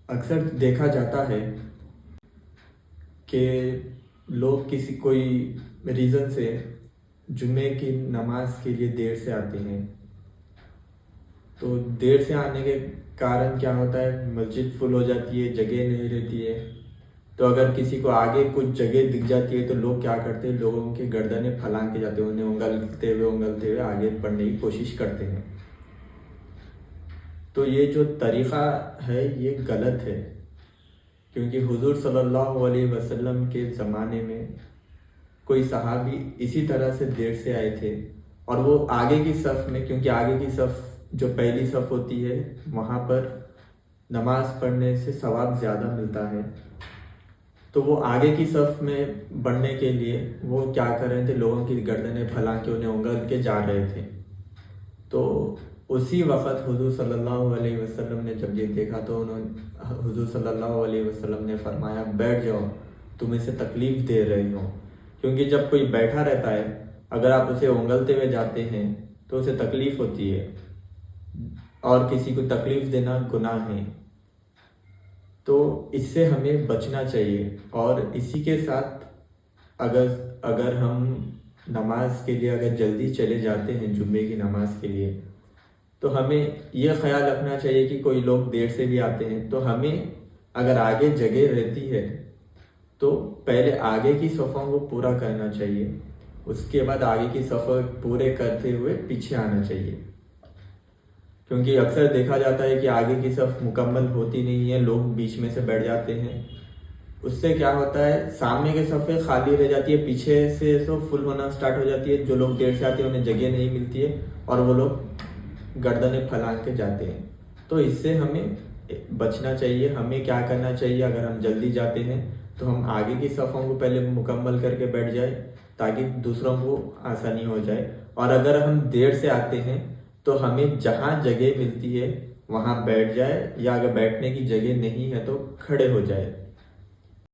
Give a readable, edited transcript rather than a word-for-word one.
اکثر دیکھا جاتا ہے کہ لوگ کوئی ریزن سے جمعے کی نماز کے لیے دیر سے آتے ہیں. تو دیر سے آنے کے کارن کیا ہوتا ہے، مسجد فل ہو جاتی ہے، جگہ نہیں رہتی ہے. تو اگر کسی کو آگے کچھ جگہ دکھ جاتی ہے تو لوگ کیا کرتے ہیں، لوگوں کی گردنیں پھلان کے جاتے ہیں، انہیں انگلتے ہوئے آگے بڑھنے کی کوشش کرتے ہیں. تو یہ جو طریقہ ہے یہ غلط ہے، کیونکہ حضور صلی اللہ علیہ وسلم کے زمانے میں کوئی صحابی اسی طرح سے دیر سے آئے تھے، اور وہ آگے کی صف میں، کیونکہ آگے کی صف جو پہلی صف ہوتی ہے وہاں پر نماز پڑھنے سے ثواب زیادہ ملتا ہے. تو وہ آگے کی صف میں بڑھنے کے لیے وہ کیا کر رہے تھے، لوگوں کی گردنیں پھیلا کے انہیں انگل کے جا رہے تھے. تو اسی وقت حضور صلی اللہ علیہ وسلم نے جب یہ دیکھا تو حضور صلی اللہ علیہ وسلم نے فرمایا بیٹھ جاؤ، تم اسے تکلیف دے رہے ہو. کیونکہ جب کوئی بیٹھا رہتا ہے اگر آپ اسے انگلتے ہوئے جاتے ہیں تو اسے تکلیف ہوتی ہے، اور کسی کو تکلیف دینا گناہ ہے. تو اس سے ہمیں بچنا چاہیے. اور اسی کے ساتھ اگر ہم نماز کے لیے اگر جلدی چلے جاتے ہیں جمعے کی نماز کے لیے، تو ہمیں یہ خیال رکھنا چاہیے کہ کوئی لوگ دیر سے بھی آتے ہیں تو ہمیں اگر آگے جگہ رہتی ہے تو پہلے آگے کی صفوں کو پورا کرنا چاہیے، اس کے بعد آگے کی صفوں پورے کرتے ہوئے پیچھے آنا چاہیے. کیونکہ اکثر دیکھا جاتا ہے کہ آگے کی صف مکمل ہوتی نہیں ہے، لوگ بیچ میں سے بیٹھ جاتے ہیں. اس سے کیا ہوتا ہے، سامنے کی صفیں خالی رہ جاتی ہے، پیچھے سے فل ہونا سٹارٹ ہو جاتی ہے. جو لوگ دیر سے آتے ہیں انہیں جگہ نہیں ملتی ہے اور وہ لوگ گردنیں پھیلا کے جاتے ہیں. تو اس سے ہمیں بچنا چاہیے. ہمیں کیا کرنا چاہیے، اگر ہم جلدی جاتے ہیں تو ہم آگے کی صفوں کو پہلے مکمل کر کے بیٹھ جائیں تاکہ دوسروں کو آسانی ہو جائے. اور اگر ہم دیر سے آتے ہیں تو ہمیں جہاں جگہ ملتی ہے وہاں بیٹھ جائے، یا اگر بیٹھنے کی جگہ نہیں ہے تو کھڑے ہو جائے.